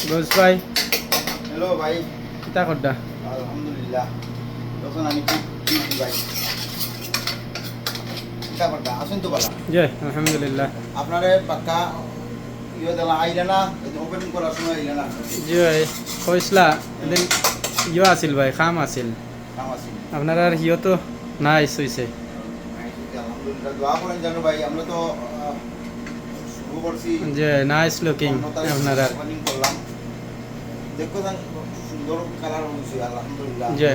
গৌস ভাই হ্যালো ভাই। কিতা করডা? আলহামদুলিল্লাহ। তখন আমি কি ভাই কিতা করতা আসুন তো বালা জি আলহামদুলিল্লাহ। আপনারে পাক্কা ইয়ে দিলা আইলে না ওপেনিং করার সময় আইলে না জি ভাই কইসলা এদিন আছিল ভাই খাম আছিল কাম আছে। আপনার আর তো নাইস হইছে। আলহামদুলিল্লাহ দোয়া করেন জানো ভাই আমরা তো শুরু করছি যে নাইস লুকিং আপনার আর ওপেনিং করলাম দেখো সুন্দর কালার হয়েছে আলহামদুলিল্লাহ। জি,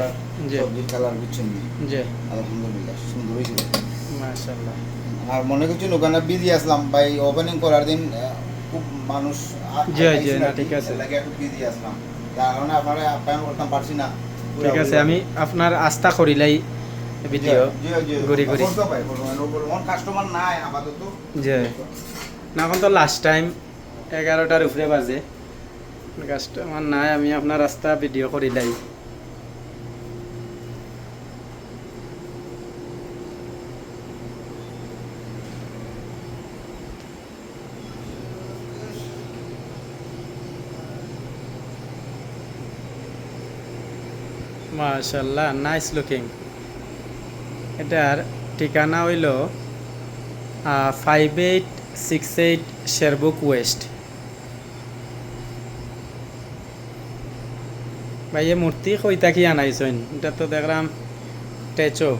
জি। সবজির কালার বুঝছেন জি আলহামদুলিল্লাহ সুন্দর হয়েছিল। মাশাআল্লাহ। আর মনে করছেন ওখানে বিজি আসলাম ভাই ওপেনিং করার দিন খুব মানুষ জি, জি, না, ঠিক আছে। লাগে একটু বিজি আসলাম যার কারণে আপনারা আপ্যায়ন করতাম পারছি না। ঠিক আছে আমি আপনার আস্থা করিলাই ভিডিও ঘুরি ঘুরি কাস্টমার নাই আপাতত। জি না এখন তো লাস্ট টাইম 11টার উপরে বাজে কাস্টমার নাই আমি আপনার রাস্তা ভিডিও করিলাই। মাশাআল্লাহ নাইস লুকিং। এটার ঠিকানা হইল 5868 শেরবুক ওয়েস্ট। ভাই এ মূর্তি কইতা কি আনাইছেন? এটা তো দেখলাম স্ট্যাচু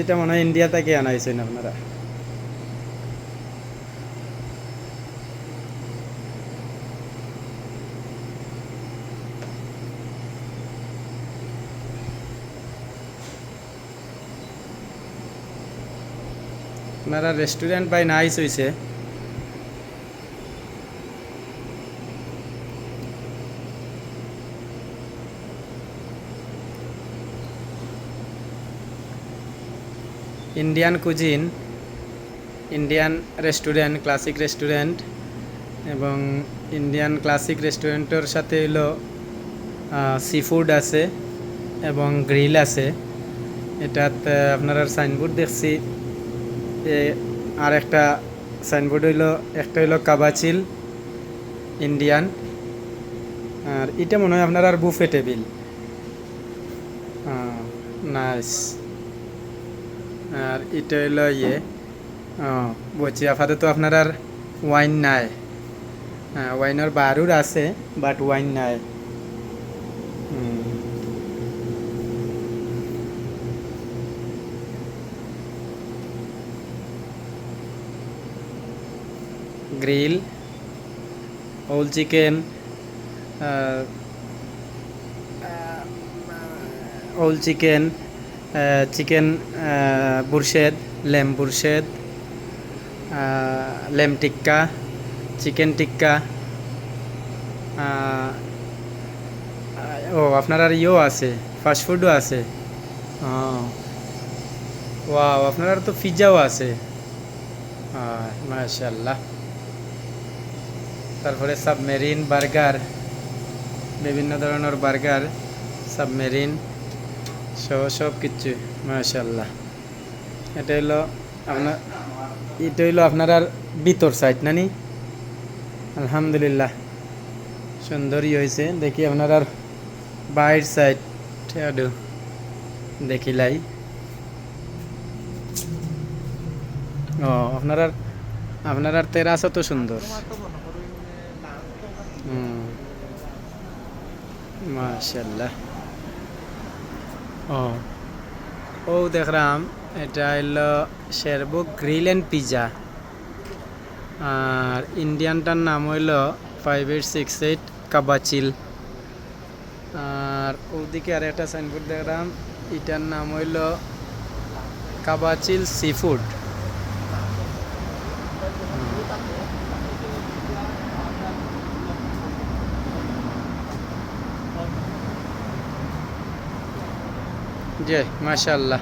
এটা মনে হয় ইন্ডিয়া থেকে আনাইছেন আপনারা। আপনারা রেস্টুরেন্ট বাই নাইস হইছে। Indian cuisine, Indian restaurant, classic restaurant এবং ইন্ডিয়ান ক্লাসিক রেস্টুরেন্টের সাথে হলো সি ফুড আছে এবং গ্রিল আছে। এটাতে আপনারা সাইনবোর্ড দেখছি। আর একটা সাইনবোর্ড হইলো একটা হইলো কাবাচিল ইন্ডিয়ান, আর এটা মনে হয় আপনার আর বুফে টেবিল। নাইস। আর এটা হইলো বলছি আপাতত আপনার আর ওয়াইন নাই। ওয়াইনের বারুর আছে বাট ওয়াইন নাই। Grill, whole chicken, whole chicken, chicken বুরশেদ, লেম বুরশেদ, লেম টিক্কা, চিকেন টিক্কা। ও আপনার আর আছে ফাস্টফুডও আছে। ওয়াও আপনার আর তো পিৎজাও আছে। মাশাআল্লাহ। তারপরে সাবমেরিন বার্গার, বিভিন্ন ধরনের বার্গার, সাবমেরিন সহ সব কিছু মাশাআল্লাহ। এটা হইলো আপনার আর ভিতর সাইড নানি। আলহামদুলিল্লাহ সুন্দরই হয়েছে। দেখি আপনার আর বাইর সাইড দেখিলাই। আপনার আর তেরাসও তো সুন্দর। মাশাআল্লাহ। ও দেখলাম এটা হলো শেরবুক গ্রিল অ্যান্ড পিজা, আর ইন্ডিয়ানটার নাম হইল 5868 কাবাচিল। আর ওদিকে আর একটা সাইনবোর্ড দেখলাম এটার নাম হইল কাবাচিল সি ফুড। জি মাশাআল্লাহ।